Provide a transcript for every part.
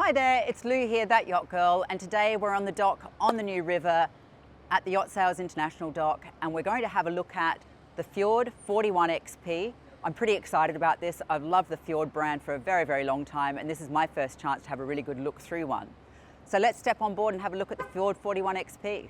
Hi there, it's Lou here, that yacht girl, and today we're on the dock on the New River at the Yacht Sales International Dock, and we're going to have a look at the Fjord 41 XP. I'm pretty excited about this. I've loved the Fjord brand for a very, very long time, and this is my first chance to have a really good look through one. So let's step on board and have a look at the Fjord 41 XP.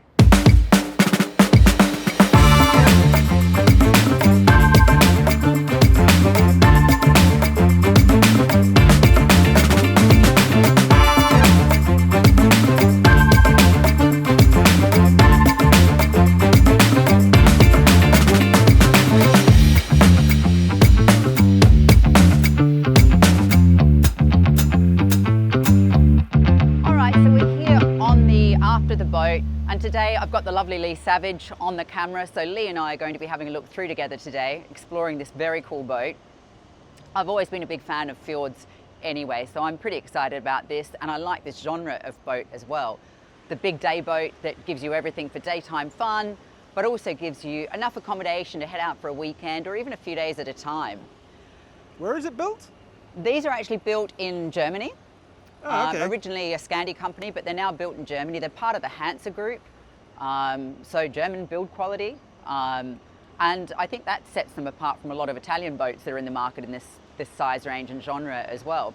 The boat, and today I've got the lovely Lee Savage on the camera, so Lee and I are going to be having a look through together today, exploring this very cool boat. I've always been a big fan of fjords anyway, so I'm pretty excited about this, and I like this genre of boat as well. The big day boat that gives you everything for daytime fun, but also gives you enough accommodation to head out for a weekend or even a few days at a time. Where is it built? These are actually built in Germany. Oh, okay. Originally a Scandi company, but they're now built in Germany. They're part of the Hansa group, so German build quality. And I think that sets them apart from a lot of Italian boats that are in the market in this size range and genre as well.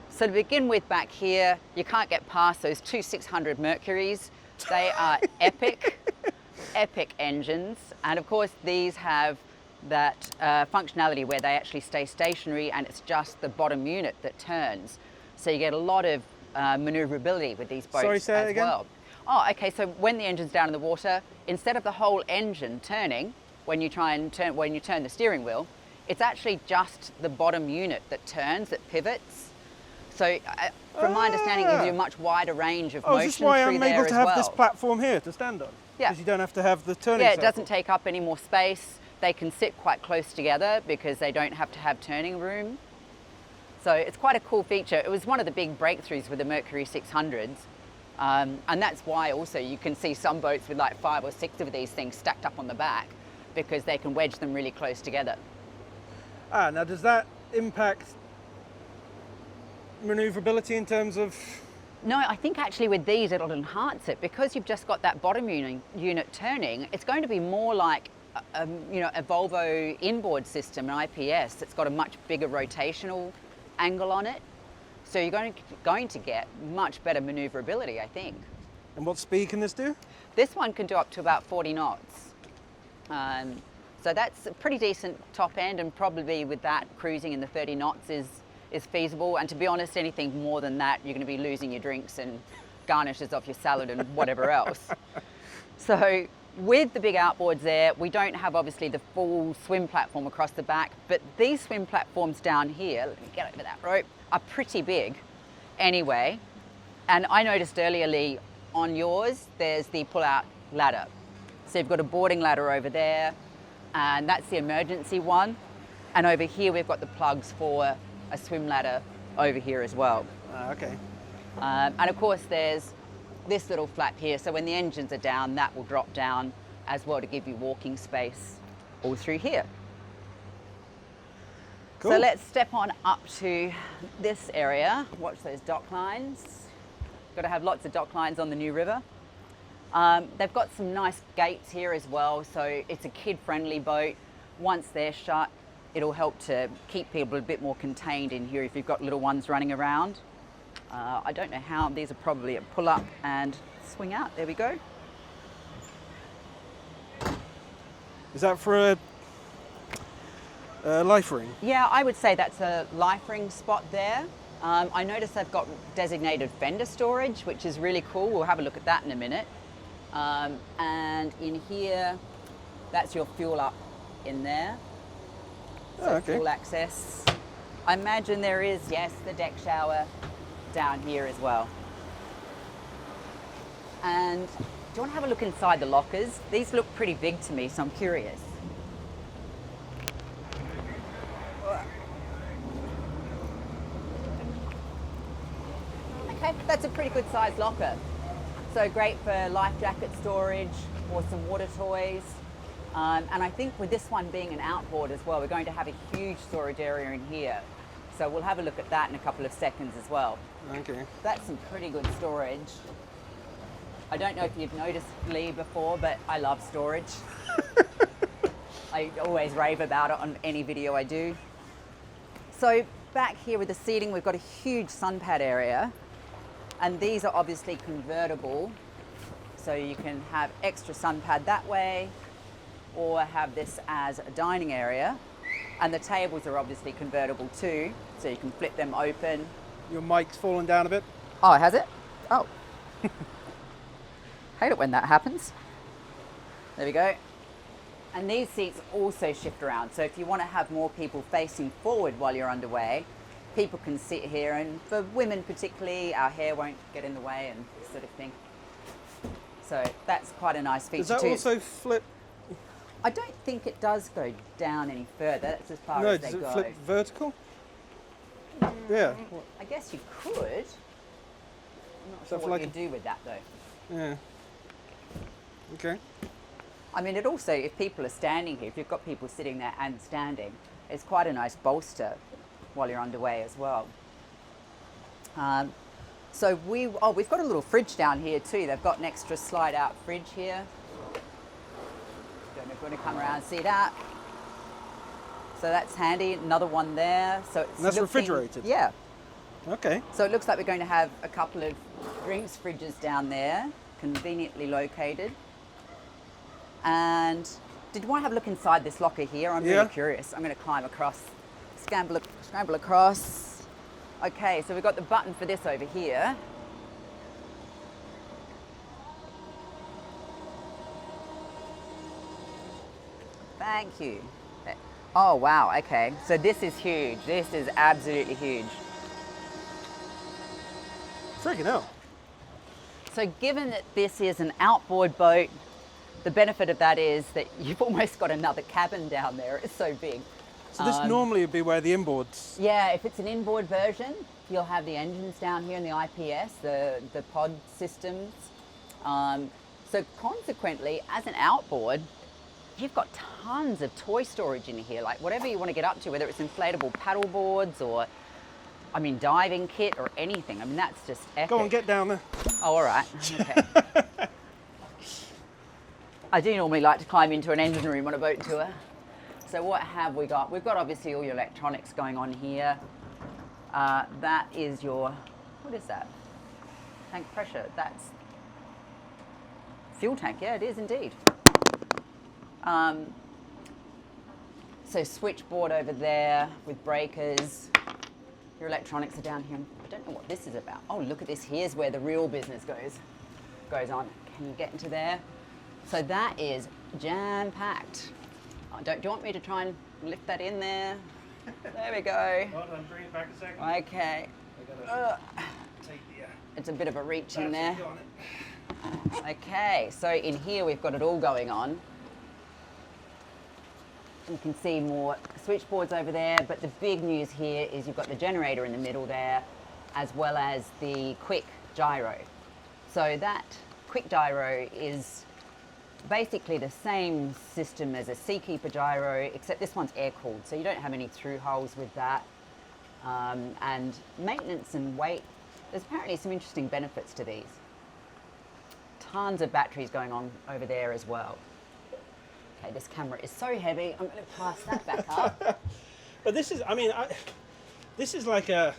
So to begin with, back here, you can't get past those two 600 Mercuries. They are epic, epic engines. And of course, these have that functionality where they actually stay stationary and it's just the bottom unit that turns. So you get a lot of maneuverability with these boats. Sorry, say that again? Well. Oh, okay. So when the engine's down in the water, instead of the whole engine turning when you turn the steering wheel, it's actually just the bottom unit that turns, that pivots. So from my understanding, it gives you a much wider range of motion. Is this why I'm able to have this well. platform here to stand on? Yeah. Because you don't have to have the turning Yeah, it circle. doesn't take up any more space. They can sit quite close together because they don't have to have turning room. So it's quite a cool feature. It was one of the big breakthroughs with the Mercury 600s. And that's why also you can see some boats with like 5 or 6 of these things stacked up on the back because they can wedge them really close together. Now does that impact maneuverability in terms of? No, I think actually with these it'll enhance it because you've just got that bottom unit turning. It's going to be more like a Volvo inboard system, an IPS. It's got a much bigger rotational angle on it, so you're going to get much better maneuverability, I think. And what speed can this do? This one can do up to about 40 knots. So that's a pretty decent top end, and probably with that cruising in the 30 knots is feasible. And to be honest, anything more than that, you're going to be losing your drinks and garnishes off your salad and whatever else. So with the big outboards there, we don't have obviously the full swim platform across the back, but these swim platforms down here, let me get over that rope, are pretty big anyway. And I noticed earlier, Lee, on yours, there's the pull-out ladder. So you've got a boarding ladder over there, and that's the emergency one. And over here, we've got the plugs for a swim ladder over here as well. Okay. And of course, there's this little flap here, so when the engines are down, that will drop down as well to give you walking space all through here. Cool. So let's step on up to this area. Watch those dock lines. Got to have lots of dock lines on the New River. They've got some nice gates here as well, so it's a kid-friendly boat. Once they're shut, it'll help to keep people a bit more contained in here if you've got little ones running around. I don't know how, these are probably a pull up and swing out. There we go. Is that for a life ring? Yeah, I would say that's a life ring spot there. I noticed they've got designated fender storage, which is really cool. We'll have a look at that in a minute. And in here, that's your fuel up in there. So okay. Full access. I imagine there is, yes, the deck shower down here as well. And do you want to have a look inside the lockers? These look pretty big to me, so I'm curious. Okay, that's a pretty good sized locker. So great for life jacket storage or some water toys. And I think with this one being an outboard as well, we're going to have a huge storage area in here. So we'll have a look at that in a couple of seconds as well. Okay. That's some pretty good storage. I don't know if you've noticed Lee before, but I love storage. I always rave about it on any video I do. So back here with the seating, we've got a huge sun pad area, and these are obviously convertible. So you can have extra sun pad that way, or have this as a dining area. And the tables are obviously convertible too, so you can flip them open. Your mic's fallen down a bit. Oh, has it? Oh. Hate it when that happens. There we go. And these seats also shift around. So if you want to have more people facing forward while you're underway, people can sit here. And for women particularly, our hair won't get in the way and sort of thing. So that's quite a nice feature Does that too. also flip? I don't think it does go down any further. That's as far No, as they does it go. flip vertical? Yeah. I guess you could. I'm not sure Stuff what like you a- do with that though. Yeah. Okay. I mean, it also, if people are standing here, if you've got people sitting there and standing, it's quite a nice bolster while you're underway as well. So we've got a little fridge down here too. They've got an extra slide out fridge here. Don't know if you want to come around and see that. So that's handy. Another one there. So it's And that's looking- refrigerated? Yeah. Okay. So it looks like we're going to have a couple of drinks fridges down there, conveniently located. And did you want to have a look inside this locker here? I'm Yeah. really curious. I'm going to climb across, scramble across. Okay, so we've got the button for this over here. Thank you. Oh, wow, okay. So this is huge. This is absolutely huge. Freaking hell. So given that this is an outboard boat, the benefit of that is that you've almost got another cabin down there. It's so big. So this normally would be where the inboards. Yeah, if it's an inboard version, you'll have the engines down here in the IPS, the pod systems. So consequently, as an outboard, you've got tons of toy storage in here, like whatever you want to get up to, whether it's inflatable paddle boards or, I mean, diving kit or anything. I mean, that's just epic. Go on, get down there. Oh, all right. Okay. I do normally like to climb into an engine room on a boat tour. So what have we got? We've got obviously all your electronics going on here. That is your, what is that? Tank pressure. That's fuel tank. Yeah, it is indeed. So switchboard over there with breakers. Your electronics are down here. I don't know what this is about. Oh, look at this. Here's where the real business goes on. Can you get into there? So that is jam-packed. Oh, do you want me to try and lift that in there? There we go. Hold on, bring it back a second. Okay. Take the, It's a bit of a reach in that's there. it, got it. Okay, so in here we've got it all going on. You can see more switchboards over there, but the big news here is you've got the generator in the middle there, as well as the quick gyro. So that quick gyro is basically the same system as a Seakeeper gyro, except this one's air-cooled, so you don't have any through holes with that. And maintenance and weight, there's apparently some interesting benefits to these. Tons of batteries going on over there as well. Okay, this camera is so heavy, I'm going to pass that back up. But this is, I mean, this is like a.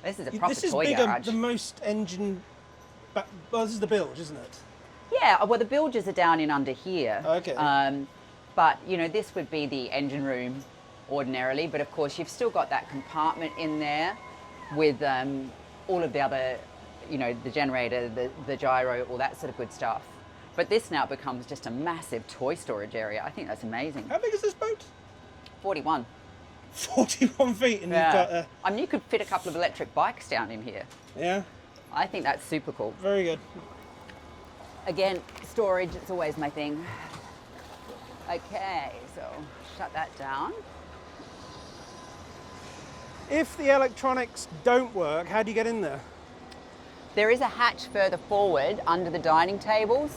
This is a proper This is toy bigger, garage. the most engine. Well, this is the bilge, isn't it? Yeah, well, the bilges are down in under here. Okay. But, you know, this would be the engine room ordinarily, but of course you've still got that compartment in there with all of the other, you know, the generator, the gyro, all that sort of good stuff. But this now becomes just a massive toy storage area. I think that's amazing. How big is this boat? 41. 41 feet, and Yeah. you've got a. I mean, you could fit a couple of electric bikes down in here. Yeah, I think that's super cool. very good. Again, storage, it's always my thing. Okay, so shut that down. If the electronics don't work, how do you get in there? There is a hatch further forward under the dining tables.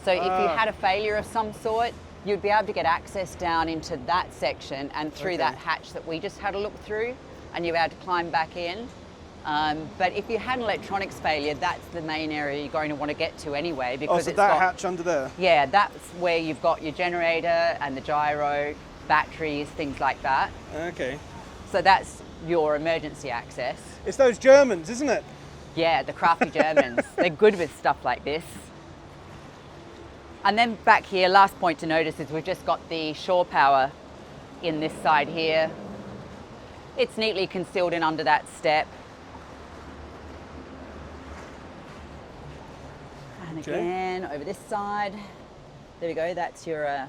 So if you had a failure of some sort, you'd be able to get access down into that section and through Okay. that hatch that we just had a look through. and you're able to climb back in. But if you had an electronics failure, that's the main area you're going to want to get to anyway, because so it's that got, hatch under there? Yeah, that's where you've got your generator and the gyro, batteries, things like that. Okay. So that's your emergency access. It's those Germans, isn't it? Yeah, the crafty Germans. They're good with stuff like this. And then back here, last point to notice is we've just got the shore power in this side here. It's neatly concealed in under that step. And again, over this side, there we go, that's your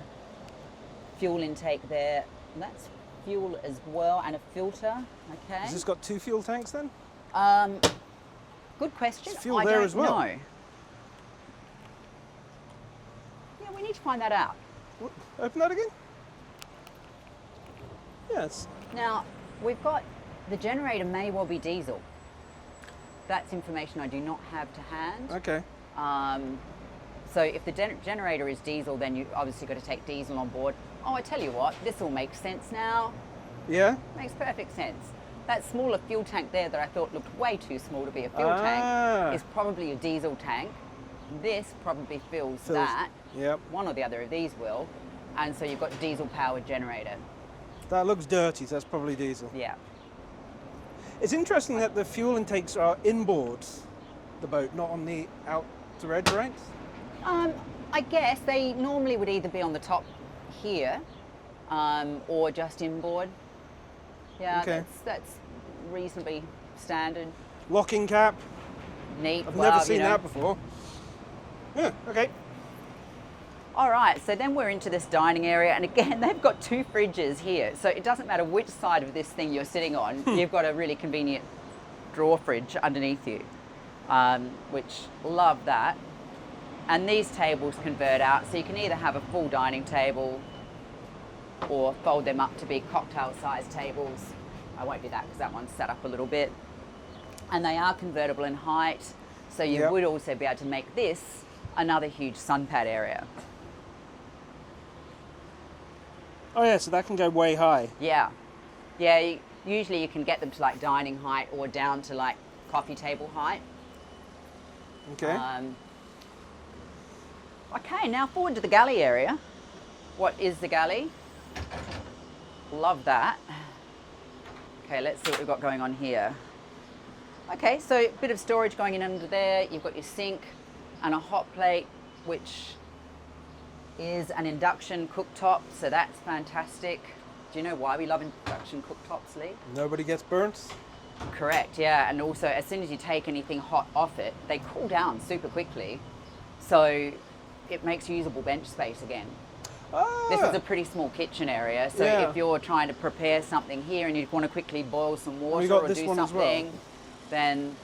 fuel intake there. And that's fuel as well, and a filter, okay. Has this got 2 fuel tanks then? Good question. There's fuel I there don't as well. know. Yeah, we need to find that out. Open that again? Yes. Now, we've got, the generator may well be diesel. That's information I do not have to hand. Okay. So if the generator is diesel, then you've obviously got to take diesel on board. Oh, I tell you what, this all makes sense now. Yeah? Makes perfect sense. That smaller fuel tank there that I thought looked way too small to be a fuel tank is probably a diesel tank. This probably fills that. Yep. One or the other of these will. And so you've got a diesel powered generator. That looks dirty, so that's probably diesel. Yeah. It's interesting that the fuel intakes are inboard the boat, not on the outer edge, right? I guess they normally would either be on the top here or just inboard. Yeah, okay. that's reasonably standard. Locking cap. Neat. I've never seen that before. Yeah, okay. All right, so then we're into this dining area, and again, they've got 2 fridges here. So it doesn't matter which side of this thing you're sitting on, you've got a really convenient drawer fridge underneath you, which love that. And these tables convert out, so you can either have a full dining table or fold them up to be cocktail-sized tables. I won't do that because that one's set up a little bit. And they are convertible in height, so you would also be able to make this another huge sunpad area. Oh yeah, so that can go way high. Yeah. Yeah, usually you can get them to like dining height or down to like coffee table height. Okay. Okay, now forward to the galley area. What is the galley? Love that. Okay, let's see what we've got going on here. Okay, so a bit of storage going in under there. You've got your sink and a hot plate, which is an induction cooktop, so that's fantastic. Do you know why we love induction cooktops, Lee? Nobody gets burnt? Correct, yeah, and also as soon as you take anything hot off it, they cool down super quickly, so it makes usable bench space again. This is a pretty small kitchen area, so if you're trying to prepare something here and you want to quickly boil some water or do something, then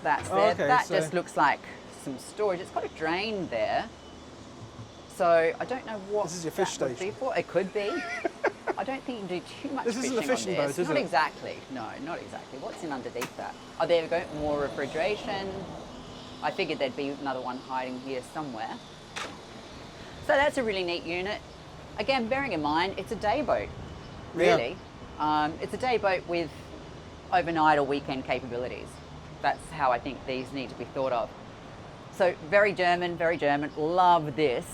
that's there. Okay, that just looks like some storage. It's got a drain there, so I don't know what this is your fish that would station. be for. It could be. I don't think you can do too much This fishing isn't a fishing on boat, this. is Not it? exactly. No, not exactly. What's in underneath that? Oh, there we go. More refrigeration. I figured there'd be another one hiding here somewhere. So that's a really neat unit. Again, bearing in mind, it's a day boat, really. Yeah. It's a day boat with overnight or weekend capabilities. That's how I think these need to be thought of. So very German, love this.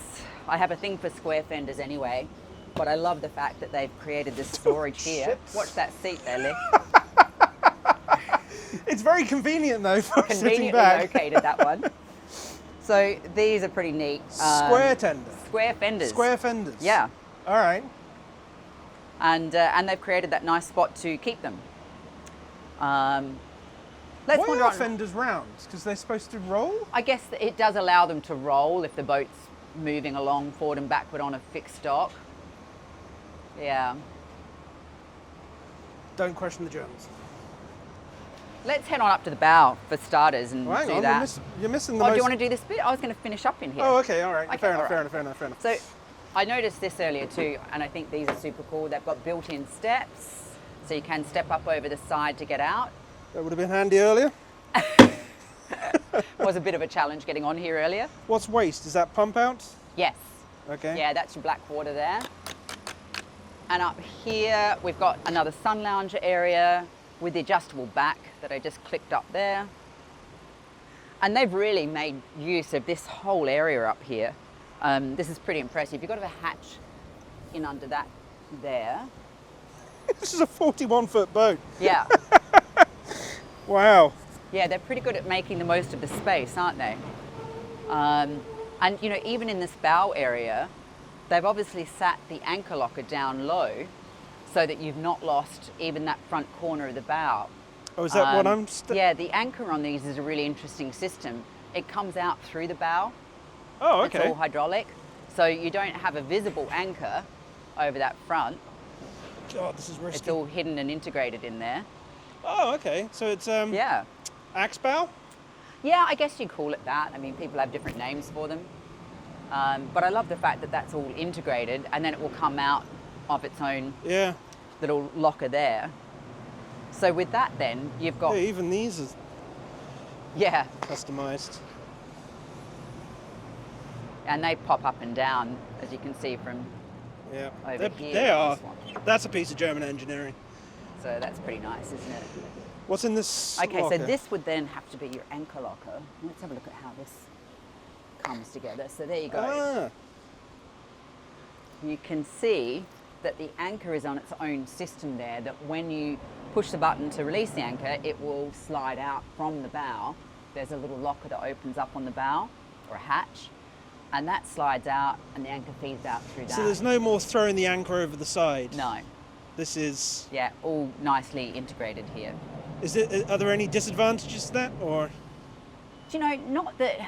I have a thing for square fenders anyway, but I love the fact that they've created this storage here. Watch that seat there, Lee. It's very convenient though for sitting Conveniently back. located, that one. So these are pretty neat. Square tender. Square fenders. Square fenders. Yeah. All right. And they've created that nice spot to keep them. Let's Why wander are on. fenders round? Because they're supposed to roll? I guess that it does allow them to roll if the boat's moving along forward and backward on a fixed dock. Yeah. Don't question the Germans. Let's head on up to the bow for starters and Well, hang do on, that. you're missing the Oh, most... do you want to do this bit? I was going to finish up in here. Oh, okay, all right. Okay, fair all enough. right. So I noticed this earlier too, and I think these are super cool. They've got built-in steps, so you can step up over the side to get out. That would have been handy earlier. Was a bit of a challenge getting on here earlier. What's waste? Is that pump out? Yes. Okay. Yeah, that's your black water there. And up here, we've got another sun lounger area with the adjustable back that I just clicked up there. And they've really made use of this whole area up here. This is pretty impressive. You've got a hatch in under that there. This is a 41-foot boat. Yeah. Wow. Yeah, they're pretty good at making the most of the space, aren't they? And you know, even in this bow area, they've obviously sat the anchor locker down low so that you've not lost even that front corner of the bow. Oh, is that what I'm... Yeah, the anchor on these is a really interesting system. It comes out through the bow. Oh, okay. It's all hydraulic. So you don't have a visible anchor over that front. God, this is risky. It's all hidden and integrated in there. Oh, okay. So it's Yeah. axe bow? Yeah, I guess you call it that. I mean, people have different names for them. But I love the fact that that's all integrated and then it will come out of its own little locker there. So with that then, you've got... Yeah, even these are Yeah. customized. And they pop up and down, as you can see from Yeah. over here. They are. This one. That's a piece of German engineering. So that's pretty nice, isn't it? What's in this Okay, locker? so this would then have to be your anchor locker. Let's have a look at how this comes together. So there you go. Ah, You can see that the anchor is on its own system there, that when you push the button to release the anchor, it will slide out from the bow. There's a little locker that opens up on the bow, or a hatch, and that slides out and the anchor feeds out through that. so there's no more throwing the anchor over the side? No. This is... Yeah, all nicely integrated here. Are there any disadvantages to that, or...? Do you know, not that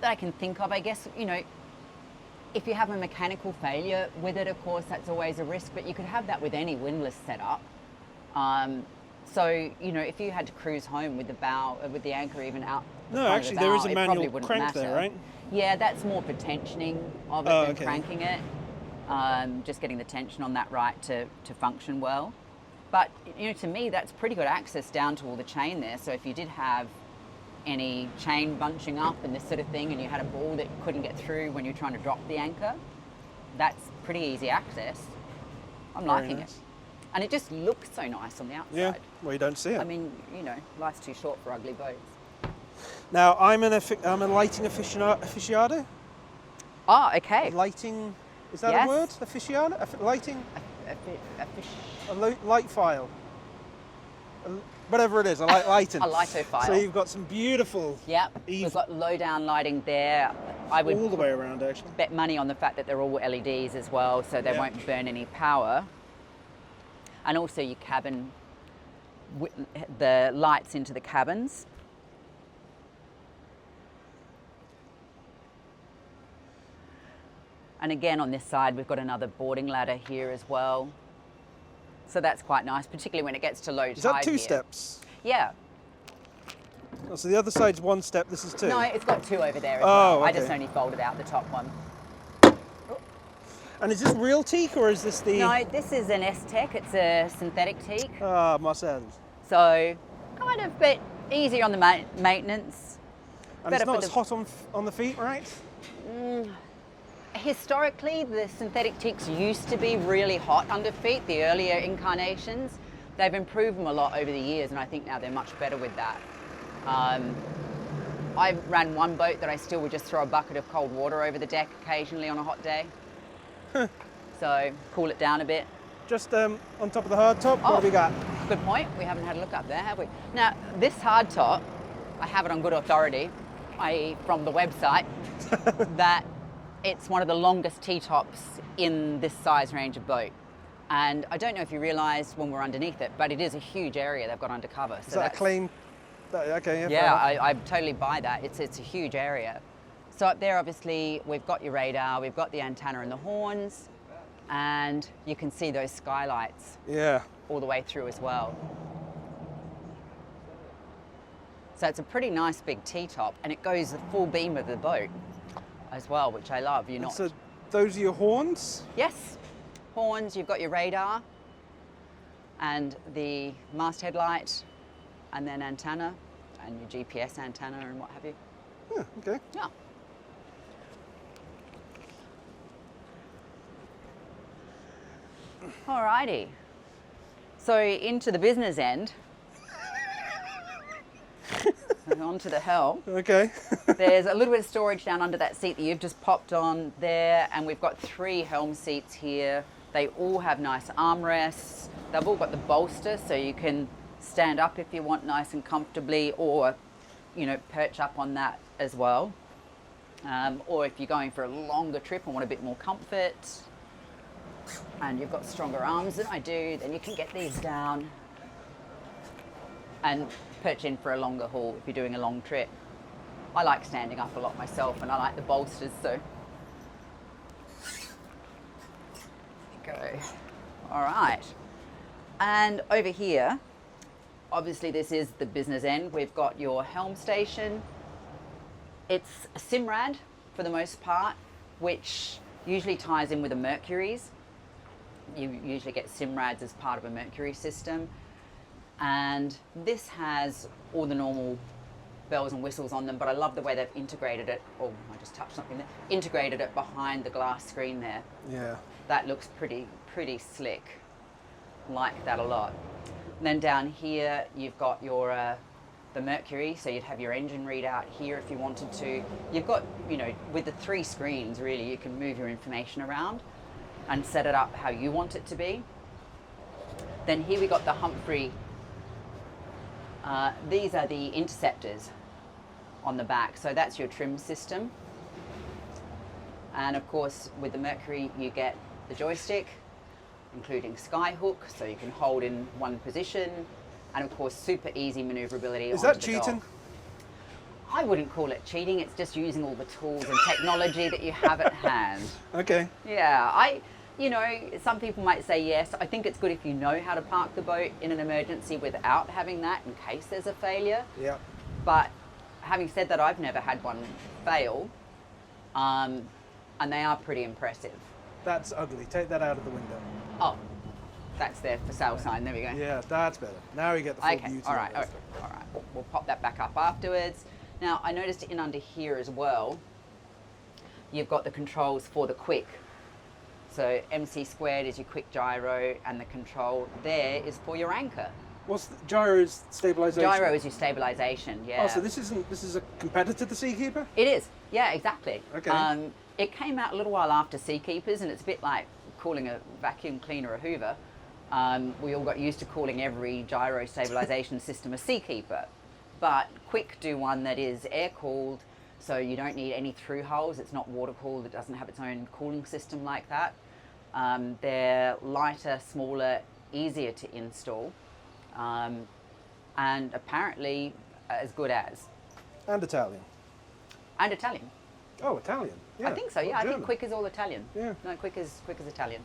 I can think of. I guess, you know, if you have a mechanical failure with it, of course, that's always a risk, but you could have that with any windlass setup. So, you know, if you had to cruise home with the bow, with the anchor even out the No, front actually, of the there bow, is a it probably manual wouldn't crank matter. there, right? Yeah, that's more for tensioning of it Oh, than okay. cranking it. Just getting the tension on that right to function well. But, you know, to me, that's pretty good access down to all the chain there. So if you did have any chain bunching up and this sort of thing, and you had a ball that couldn't get through when you're trying to drop the anchor, that's pretty easy access. I'm Very liking nice. it. And it just looks so nice on the outside. Yeah, well, you don't see it. I mean, you know, life's too short for ugly boats. Now, I'm a lighting aficionado. Oh, okay. Lighting, is that Yes. a word? Aficionado? Lighting? A fish. A light file. Whatever it is, I like lighting. A lithophile. So you've got some beautiful, Yep. We've got low down lighting there. I would all the way around, actually. bet money on the fact that they're all LEDs as well, so they Yeah. won't burn any power. And also your cabin, the lights into the cabins. And again, on this side, we've got another boarding ladder here as well. So that's quite nice, particularly when it gets to low tide. Is that two here. steps? Yeah. Oh, so the other side's one step, this is two? No, it's got two over there as Oh, well. I just okay. only folded out the top one. And is this real teak, or is this the... No, this is an S-Tech. It's a synthetic teak. Ah, Marcel. So kind of a bit easier on the maintenance. And Better it's not for as hot on the feet, right? Historically, the synthetic teaks used to be really hot under feet, the earlier incarnations. They've improved them a lot over the years, and I think now they're much better with that. I ran one boat that I still would just throw a bucket of cold water over the deck occasionally on a hot day. So cool it down a bit. Just on top of the hard top, what have we got? Good point. We haven't had a look up there, have we? Now, this hard top, I have it on good authority, i.e. from the website, that it's one of the longest T-tops in this size range of boat. And I don't know if you realised when we're underneath it, but it is a huge area they've got under cover. Is that a claim? Okay, yeah. Yeah, I totally buy that. It's a huge area. So up there, obviously, we've got your radar, we've got the antenna and the horns, and you can see those skylights Yeah. all the way through as well. So it's a pretty nice big T-top, and it goes the full beam of the boat as well, which I love. You're not... So those are your horns? Yes, horns, you've got your radar, and the masthead light, and then antenna, and your GPS antenna and what have you. Yeah, okay. Yeah. Alrighty. So into the business end. Onto the Helm. Okay. There's a little bit of storage down under that seat that you've just popped on there, and we've got 3 Helm seats here. They all have nice armrests. They've all got the bolster, so you can stand up if you want nice and comfortably, or, you know, perch up on that as well. Or if you're going for a longer trip and want a bit more comfort, and you've got stronger arms than I do, then you can get these down and perch in for a longer haul if you're doing a long trip. I like standing up a lot myself, and I like the bolsters, so. There you go. All right. And over here, obviously this is the business end. We've got your Helm station. It's a Simrad for the most part, which usually ties in with a Mercury's. You usually get Simrads as part of a Mercury system. And this has all the normal bells and whistles on them, but I love the way they've integrated it. Oh, I just touched something there. Integrated it behind the glass screen there. Yeah. That looks pretty slick. Like that a lot. And then down here, you've got your the Mercury, so you'd have your engine readout here if you wanted to. You've got, you know, with the 3 screens, really, you can move your information around and set it up how you want it to be. Then here we got the Humphrey. These are the interceptors on the back, so that's your trim system. And of course, with the Mercury, you get the joystick, including skyhook, so you can hold in one position, and of course, super easy maneuverability. Is that cheating? I wouldn't call it cheating. It's just using all the tools and technology that you have at hand. Okay. Yeah, you know, some people might say yes. I think it's good if you know how to park the boat in an emergency without having that in case there's a failure. Yeah. But having said that, I've never had one fail, and they are pretty impressive. That's ugly. Take that out of the window. Oh, that's their for sale sign. There we go. Yeah, that's better. Now we get the full Okay, beauty. all right, of it. all right. We'll pop that back up afterwards. Now, I noticed in under here as well, you've got the controls for the quick. So MC squared is your quick gyro, and the control there is for your anchor. What's the gyro's stabilization? Gyro is your stabilization, yeah. Oh, so this is a competitor to the Seakeeper? It is, yeah, exactly. Okay. It came out a little while after Seakeepers, and it's a bit like calling a vacuum cleaner a Hoover. We all got used to calling every gyro stabilization system a Seakeeper. But Quick do one that is air-cooled, so you don't need any through holes. It's not water-cooled. It doesn't have its own cooling system like that. They're lighter, smaller, easier to install, and apparently as good as. And Italian. And Italian. Oh, Italian. Yeah. I think so, yeah. I think Quick is all Italian. Yeah. No, Quick is Italian.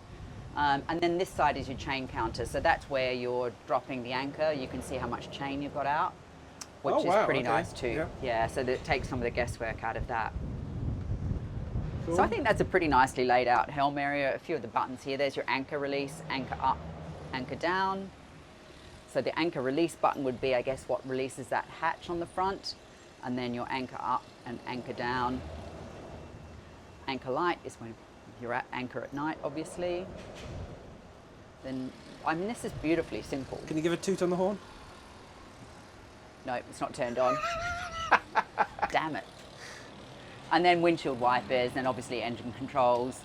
And then this side is your chain counter. So that's where you're dropping the anchor. You can see how much chain you've got out, which is pretty nice too. Yeah, so that it takes some of the guesswork out of that. Cool. So I think that's a pretty nicely laid out Helm area. A few of the buttons here. There's your anchor release, anchor up, anchor down. So the anchor release button would be, I guess, what releases that hatch on the front. And then your anchor up and anchor down. Anchor light is when you're at anchor at night, obviously. Then, I mean, this is beautifully simple. Can you give a toot on the horn? No, it's not turned on. Damn it. And then windshield wipers, and obviously engine controls.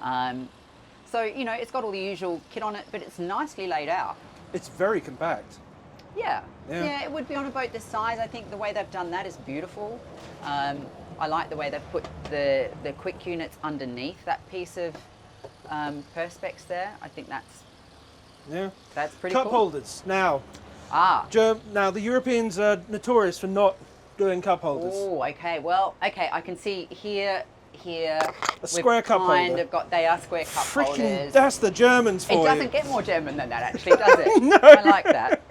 So, you know, it's got all the usual kit on it, but it's nicely laid out. It's very compact. Yeah. Yeah, it would be on a boat this size. I think the way they've done that is beautiful. I like the way they've put the quick units underneath that piece of perspex there. I think that's pretty cool. Cup holders. Now, now the Europeans are notorious for not doing cup holders. Oh, okay. Well, okay, I can see here. A square cup holder. They are square cup holders. That's the Germans for you. It doesn't get more German than that, actually, does it? No. I like that.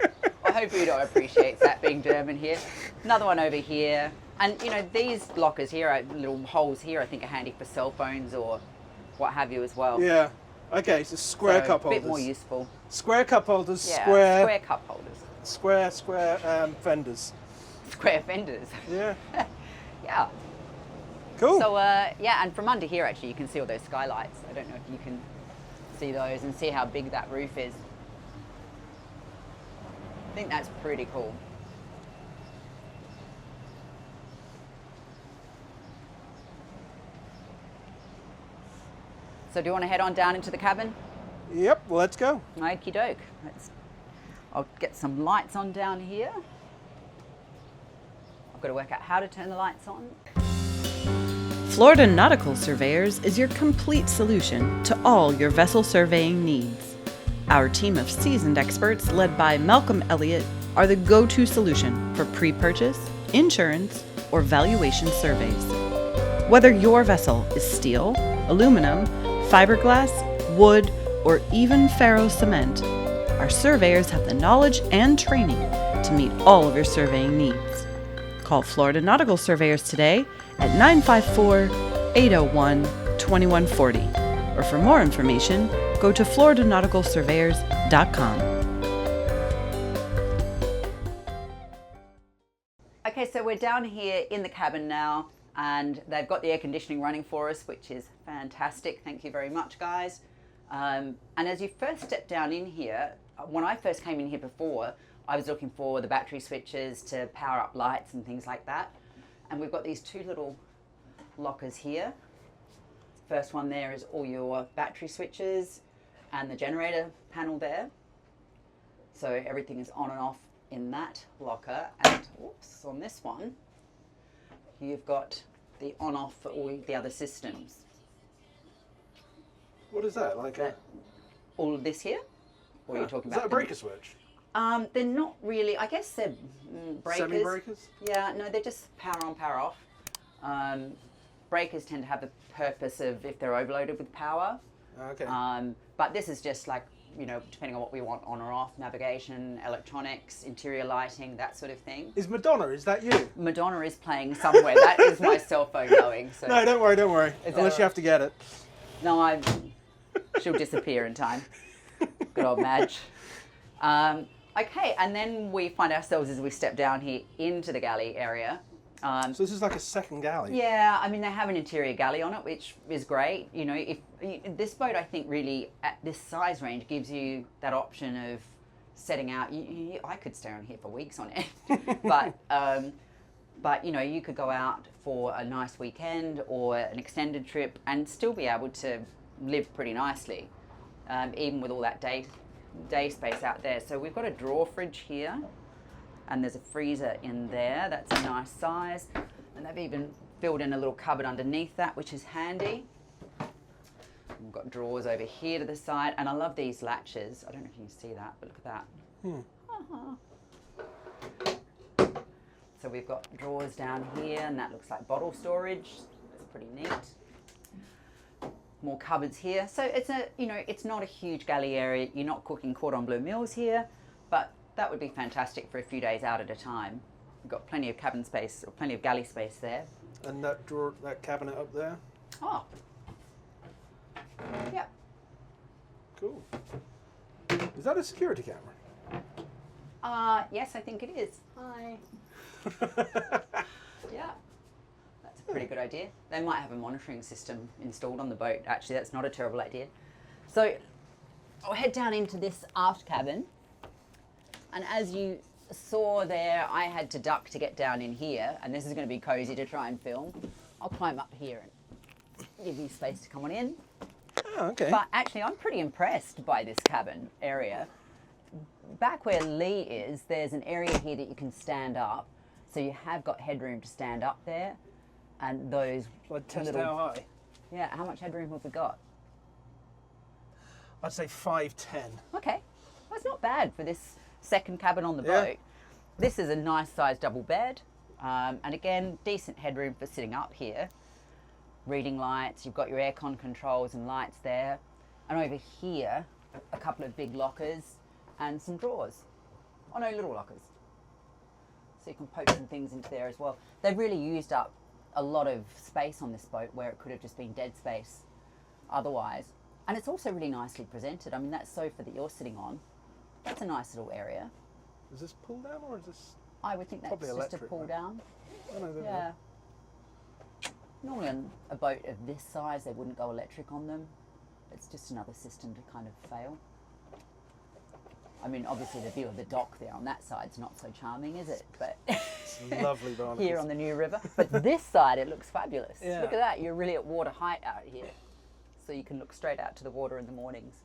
I hope Udo appreciates that, being German here. Another one over here. And, you know, these lockers here, little holes here, I think are handy for cell phones or what have you as well. Yeah. Okay, so square cup holders. A bit more useful. Square cup holders, yeah, square cup holders. Square fenders. Square fenders. Yeah. Yeah. Cool. So, yeah, and from under here, actually, you can see all those skylights. I don't know if you can see those and see how big that roof is. I think that's pretty cool. So do you want to head on down into the cabin? Yep, let's go. Okie doke. I'll get some lights on down here. I've got to work out how to turn the lights on. Florida Nautical Surveyors is your complete solution to all your vessel surveying needs. Our team of seasoned experts, led by Malcolm Elliott, are the go-to solution for pre-purchase, insurance, or valuation surveys. Whether your vessel is steel, aluminum, fiberglass, wood, or even ferro cement, our surveyors have the knowledge and training to meet all of your surveying needs. Call Florida Nautical Surveyors today at 954-801-2140. Or for more information, go to floridanautical-surveyors.com. Okay, so we're down here in the cabin now, and they've got the air conditioning running for us, which is fantastic. Thank you very much, guys. And as you first step down in here, when I first came in here before, I was looking for the battery switches to power up lights and things like that. And we've got these two little lockers here. First one there is all your battery switches and the generator panel there. So everything is on and off in that locker. And oops, on this one, you've got the on-off for all the other systems. What is that? Like all of this here? Or are you talking is about that a breaker switch? They're not really, I guess they're breakers. Semi-breakers? Yeah, no, they're just power on, power off. Breakers tend to have the purpose of if they're overloaded with power. Okay. But this is just like, you know, depending on what we want on or off, navigation, electronics, interior lighting, that sort of thing. Is Madonna, is that you? Madonna is playing somewhere. That is my cell phone going. So. No, don't worry. Unless you have to get it. No, she'll disappear in time. Good old Madge. Okay, and then we find ourselves as we step down here into the galley area. So this is like a second galley? Yeah, I mean, they have an interior galley on it, which is great. You know, if this boat, I think, really, at this size range, gives you that option of setting out. I could stay on here for weeks on it. But, you know, you could go out for a nice weekend or an extended trip and still be able to live pretty nicely, even with all that day space out there. So we've got a drawer fridge here, and there's a freezer in there. That's a nice size, and they've even filled in a little cupboard underneath that, which is handy. We've got drawers over here to the side, and I love these latches. I don't know if you can see that, but look at that. So we've got drawers down here, and that looks like bottle storage. That's pretty neat. More cupboards here. So it's it's not a huge galley area. You're not cooking cordon bleu meals here, but that would be fantastic for a few days out at a time. We've got plenty of cabin space, or plenty of galley space there. And that drawer, that cabinet up there? Oh. Yep. Cool. Is that a security camera? Yes, I think it is. Hi. Yeah. That's a pretty good idea. They might have a monitoring system installed on the boat. Actually, that's not a terrible idea. So I'll head down into this aft cabin. And as you saw there, I had to duck to get down in here. And this is going to be cozy to try and film. I'll climb up here and give you space to come on in. Oh, okay. But actually, I'm pretty impressed by this cabin area. Back where Lee is, there's an area here that you can stand up. So you have got headroom to stand up there. And those I'd test little... how high. Yeah, how much headroom have we got? I'd say 5'10". Okay, well, it's not bad for this second cabin on the Yeah. boat. This is a nice sized double bed. And again, decent headroom for sitting up here. Reading lights, you've got your aircon controls and lights there. And over here, a couple of big lockers and some drawers. Oh no, little lockers. So you can poke some things into there as well. They've really used up a lot of space on this boat where it could have just been dead space otherwise. And it's also really nicely presented. I mean, that sofa that you're sitting on, that's a nice little area. Is this pull down or is this? I would think that's Probably just electric, a pull right? down. I don't know, Yeah. Normally on a boat of this size, they wouldn't go electric on them. It's just another system to kind of fail. I mean, obviously the view of the dock there on that side's not so charming, is it? But It's lovely barnacles. here on the New River. But this side, it looks fabulous. Yeah. Look at that, you're really at water height out here. So you can look straight out to the water in the mornings.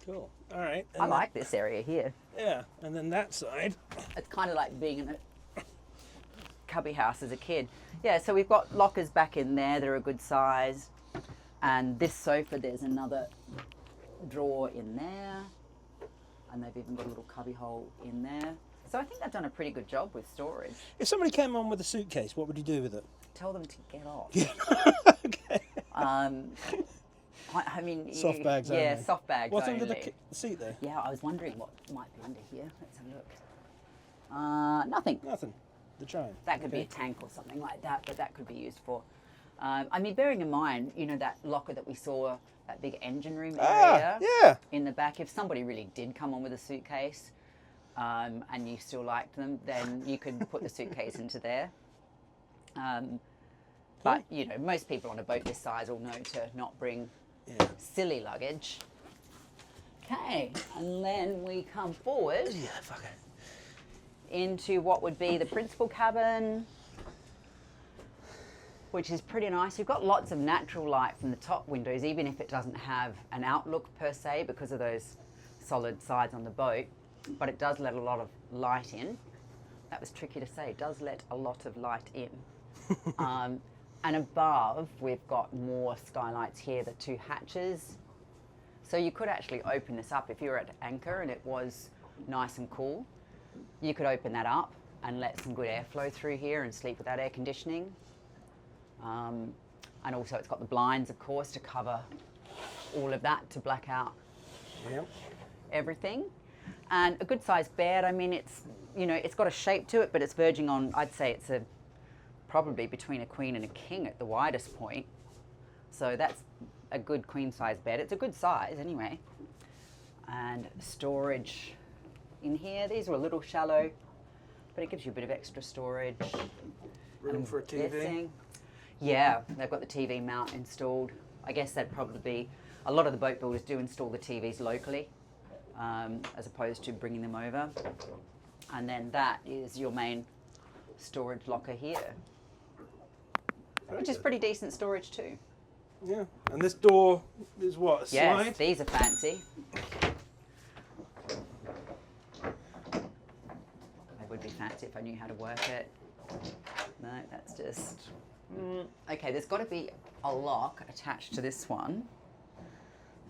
Cool. All right. I like this area here. Yeah, and then that side. It's kind of like being in a cubby house as a kid. Yeah, so we've got lockers back in there. They're a good size. And this sofa, there's another drawer in there. And they've even got a little cubby hole in there. So I think they've done a pretty good job with storage. If somebody came on with a suitcase, what would you do with it? Tell them to get off. Okay. I mean... Soft bags only. Yeah, soft bags What's only. under the seat there? Yeah, I was wondering what might be under here. Let's have a look. Nothing. Nothing. The chime. That could be a tank or something like that, but that could be used for... I mean, bearing in mind, you know, that locker that we saw, that big engine room area yeah. in the back, if somebody really did come on with a suitcase and you still liked them, then you could put the suitcase into there. But, you know, most people on a boat this size will know to not bring silly luggage. Okay, and then we come forward into what would be the principal cabin, which is pretty nice. You've got lots of natural light from the top windows, even if it doesn't have an outlook per se because of those solid sides on the boat, but it does let a lot of light in. That was tricky to say, it does let a lot of light in. And above, we've got more skylights here, the 2 hatches. So you could actually open this up if you were at anchor and it was nice and cool. You could open that up and let some good airflow through here and sleep without air conditioning. And also it's got the blinds, of course, to cover all of that, to black out everything. And a good sized bed. I mean, it's, you know, it's got a shape to it, but it's verging on, I'd say it's probably between a queen and a king at the widest point. So that's a good queen size bed. It's a good size anyway. And storage in here. These are a little shallow, but it gives you a bit of extra storage. Room for a TV. Yeah, they've got the TV mount installed. I guess that'd probably be, a lot of the boat builders do install the TVs locally as opposed to bringing them over. And then that is your main storage locker here, which is pretty decent storage too. Yeah, and this door is what, a slide? Yes, these are fancy. They would be fancy if I knew how to work it. No, that's just... Okay, there's got to be a lock attached to this one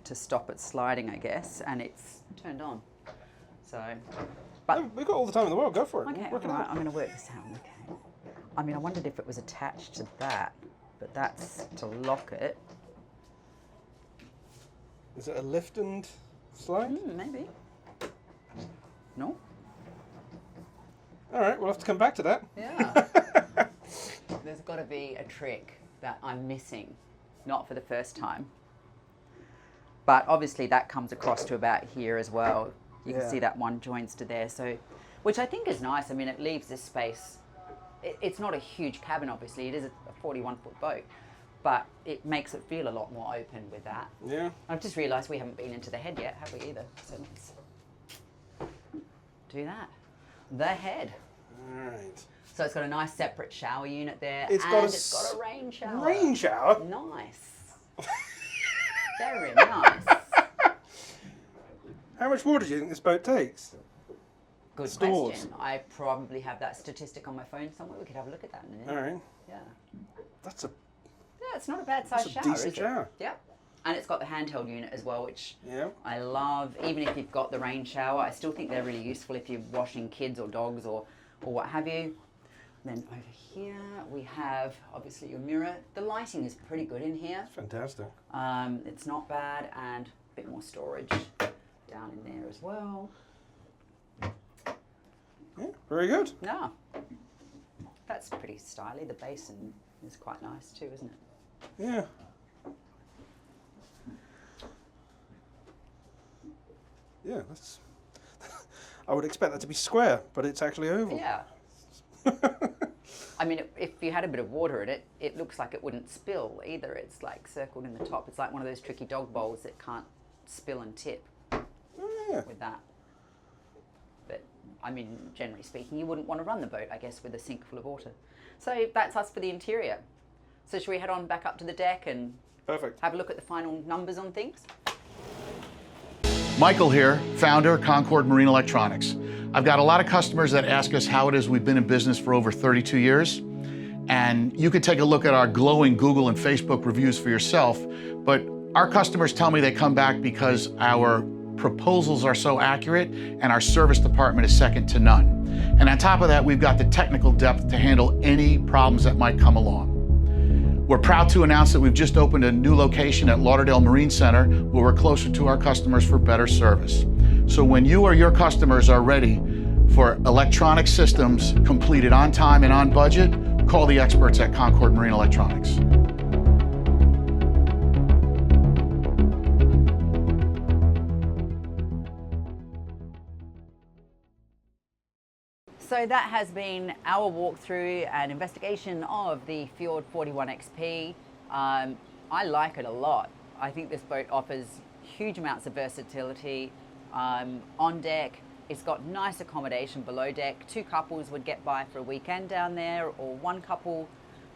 to stop it sliding, I guess, and it's turned on. So, but We've got all the time in the world, go for it. okay, Work it right, out. I'm going to work this out. Okay. I mean, I wondered if it was attached to that, but that's to lock it. Is it a lift and slide? Maybe. No? All right, we'll have to come back to that. Yeah. There's got to be a trick that I'm missing, not for the first time. But obviously that comes across to about here as well. You can see that one joins to there, so, which I think is nice. I mean, it leaves this space. It's not a huge cabin, obviously. It is a 41-foot boat, but it makes it feel a lot more open with that. Yeah. I've just realised we haven't been into the head yet, have we either? So let's do that. The head. All right. So it's got a nice separate shower unit there, It's and got it's got a rain shower. Rain shower? Nice. Very nice. How much water do you think this boat takes? Good Stores. question. I probably have that statistic on my phone somewhere. We could have a look at that in a minute. All right. Yeah. That's a Yeah, it's not a bad sized That's a shower, decent is it? shower. Yep. And it's got the handheld unit as well, which yeah. I love. Even if you've got the rain shower, I still think they're really useful if you're washing kids or dogs or what have you. Then over here we have obviously your mirror. The lighting is pretty good in here. Fantastic. It's not bad, and a bit more storage down in there as well. Yeah, very good. Yeah, that's pretty stylish. The basin is quite nice too, isn't it? Yeah. Yeah, that's. I would expect that to be square, but it's actually oval. Yeah. I mean, if you had a bit of water in it, it looks like it wouldn't spill either. It's like circled in the top. It's like one of those tricky dog bowls that can't spill and tip with that. But I mean, generally speaking, you wouldn't want to run the boat, I guess, with a sink full of water. So that's us for the interior. So should we head on back up to the deck and have a look at the final numbers on things? Michael here, founder, Concord Marine Electronics. I've got a lot of customers that ask us how it is we've been in business for over 32 years. And you could take a look at our glowing Google and Facebook reviews for yourself. But our customers tell me they come back because our proposals are so accurate and our service department is second to none. And on top of that, we've got the technical depth to handle any problems that might come along. We're proud to announce that we've just opened a new location at Lauderdale Marine Center where we're closer to our customers for better service. So when you or your customers are ready for electronic systems completed on time and on budget, call the experts at Concord Marine Electronics. So that has been our walkthrough and investigation of the Fjord 41 XP. I like it a lot. I think this boat offers huge amounts of versatility. On deck, it's got nice accommodation below deck. 2 couples would get by for a weekend down there, or 1 couple,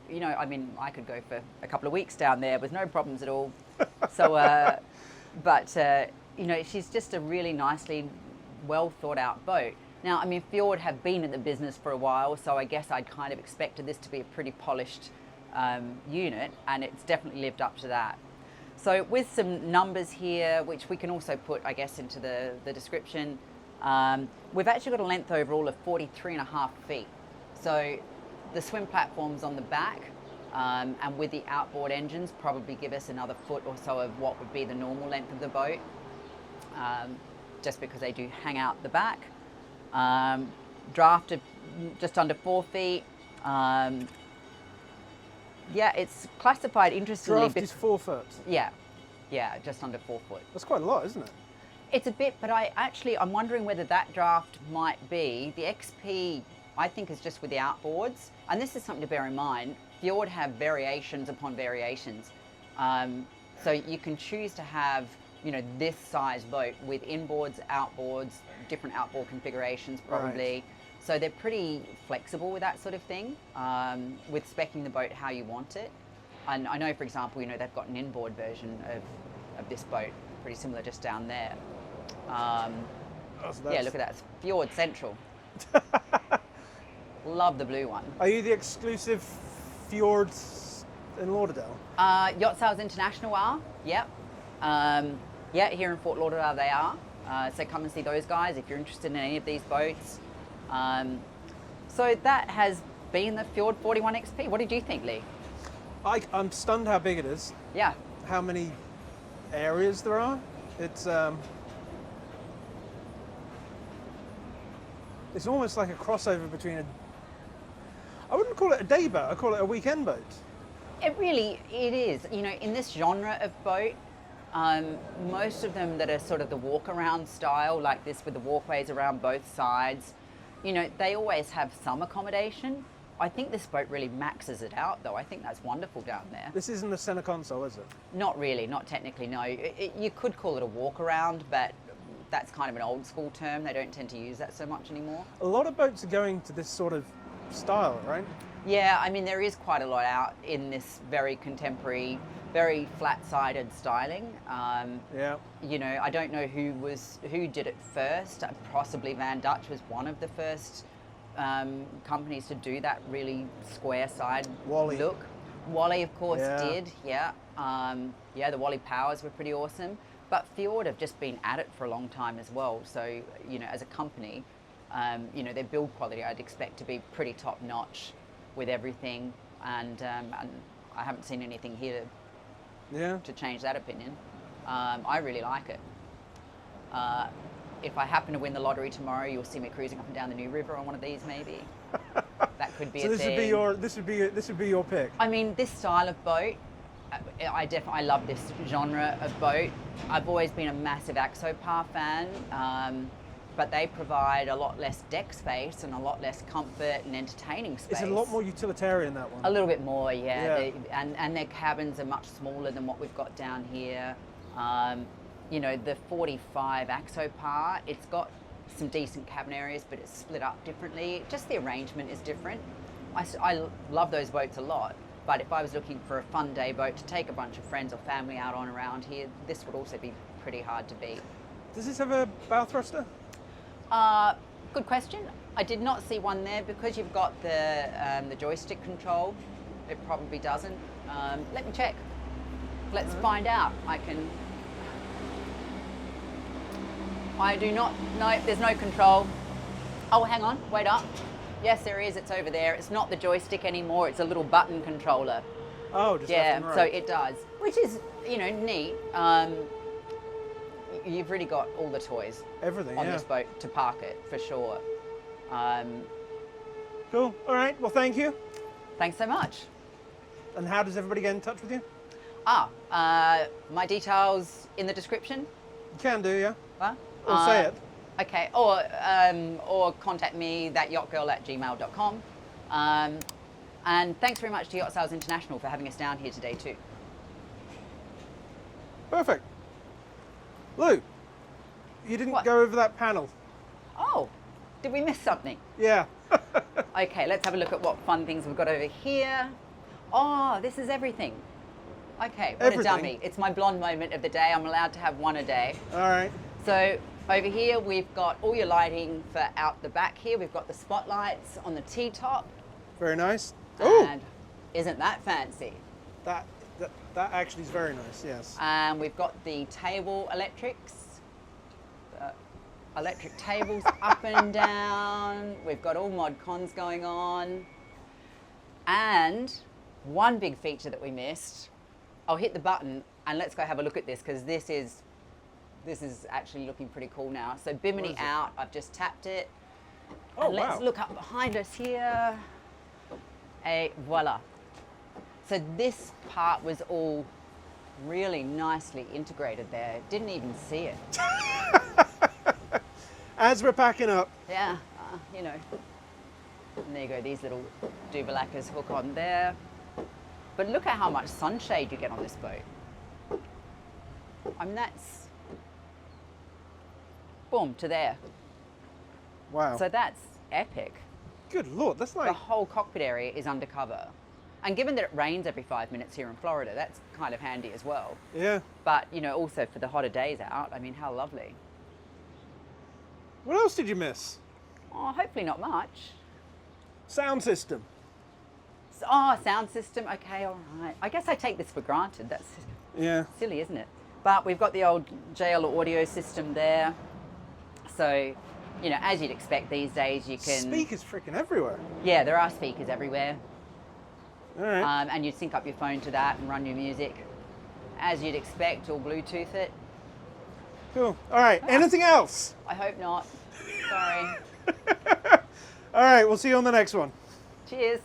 you know, I mean, I could go for a couple of weeks down there with no problems at all. So, you know, she's just a really nicely well thought out boat. Now, I mean, Fjord have been in the business for a while, so I guess I'd kind of expected this to be a pretty polished unit, and it's definitely lived up to that. So with some numbers here, which we can also put, I guess, into the description, we've actually got a length overall of 43.5 feet. So the swim platforms on the back and with the outboard engines probably give us another foot or so of what would be the normal length of the boat, just because they do hang out the back. Draft of just under 4 feet. Yeah, it's classified interestingly. Draft is 4 foot. Yeah, just under 4 foot. That's quite a lot, isn't it? It's a bit, but I'm wondering whether that draft might be the XP. I think is just with the outboards, and this is something to bear in mind. Fjord have variations upon variations, so you can choose to have, you know, this size boat with inboards, outboards, different outboard configurations probably. Right. So they're pretty flexible with that sort of thing, with speccing the boat how you want it. And I know, for example, you know, they've got an inboard version of this boat, pretty similar just down there. Yeah, look at that, it's Fjord Central. Love the blue one. Are you the exclusive Fjord in Lauderdale? Yacht Sales International are, yep. Yeah, here in Fort Lauderdale they are. So come and see those guys if you're interested in any of these boats. So that has been the Fjord 41 XP. What did you think, Lee? I'm stunned how big it is. Yeah. How many areas there are. It's almost like a crossover between I wouldn't call it a day boat, I'd call it a weekend boat. It is. You know, in this genre of boat, most of them that are sort of the walk-around style, like this with the walkways around both sides, you know, they always have some accommodation. I think this boat really maxes it out, though. I think that's wonderful down there. This isn't a center console, is it? Not really, not technically, no. You could call it a walk-around, but that's kind of an old school term. They don't tend to use that so much anymore. A lot of boats are going to this sort of style, right? Yeah, I mean, there is quite a lot out in this very contemporary, very flat-sided styling. Yeah. You know, I don't know who did it first. Possibly Van Dutch was one of the first companies to do that really square side look. Wally, of course, did. Yeah. Yeah, the Wally Powers were pretty awesome. But Fjord have just been at it for a long time as well. So, you know, as a company, you know, their build quality I'd expect to be pretty top-notch with everything. And I haven't seen anything here to change that opinion. I really like it. If I happen to win the lottery tomorrow, you'll see me cruising up and down the New River on one of these, maybe. That could be a thing. So this would be your pick. I mean, this style of boat, I love this genre of boat. I've always been a massive Axopar fan. but they provide a lot less deck space and a lot less comfort and entertaining space. It's a lot more utilitarian, that one. A little bit more, yeah. Yeah. And their cabins are much smaller than what we've got down here. You know, the 45 Axopar, it's got some decent cabin areas, but it's split up differently. Just the arrangement is different. I love those boats a lot, but if I was looking for a fun day boat to take a bunch of friends or family out on around here, this would also be pretty hard to beat. Does this have a bow thruster? Good question. I did not see one there because you've got the joystick control. It probably doesn't. Let me check. Let's find out. I do not know. There's no control. Oh, hang on. Wait up. Yes, there is. It's over there. It's not the joystick anymore. It's a little button controller. Oh, just Yeah, left and right. so it does, which is, you know, neat. You've really got all the toys Everything, on yeah. this boat to park it, for sure. Cool. All right. Well, thank you. Thanks so much. And how does everybody get in touch with you? My details in the description. You can do, yeah. Huh? Or say it. Okay, or contact me, thatyachtgirl@gmail.com. And thanks very much to Yacht Sales International for having us down here today too. Perfect. Lou, you didn't What? go over that panel. Oh, did we miss something? Yeah. Okay, let's have a look at what fun things we've got over here. Oh, this is everything. Okay, what Everything? a dummy. It's my blonde moment of the day. I'm allowed to have one a day. All right. So over here, we've got all your lighting for out the back here. We've got the spotlights on the T-top. Very nice. Oh, And isn't that fancy? that actually is very nice. Yes. And we've got the table electrics. Electric tables up and down. We've got all mod cons going on. And one big feature that we missed, I'll hit the button and let's go have a look at this because this is actually looking pretty cool now. So Bimini is it? out, I've just tapped it. Oh, And let's wow. look up behind us here. Voila. So this part was all really nicely integrated there. Didn't even see it. As we're packing up, Yeah, you know. And there you go, these little Duvalackers hook on there. But look at how much sunshade you get on this boat. I mean, that's, boom, to there. wow. So that's epic. Good Lord, that's The like, whole cockpit area is undercover. And given that it rains every 5 minutes here in Florida, that's kind of handy as well. yeah. But, you know, also for the hotter days out, I mean, how lovely. What else did you miss? Oh, hopefully not much. Sound system. Oh, sound system. Okay, all right. I guess I take this for granted. That's Yeah. silly, isn't it? But we've got the old JL audio system there. So, you know, as you'd expect these days, you can... Speakers freaking everywhere. Yeah, there are speakers everywhere. All right. And you sync up your phone to that and run your music. As you'd expect, or Bluetooth it. Cool. All right. Anything else? I hope not. Sorry. All right. We'll see you on the next one. Cheers.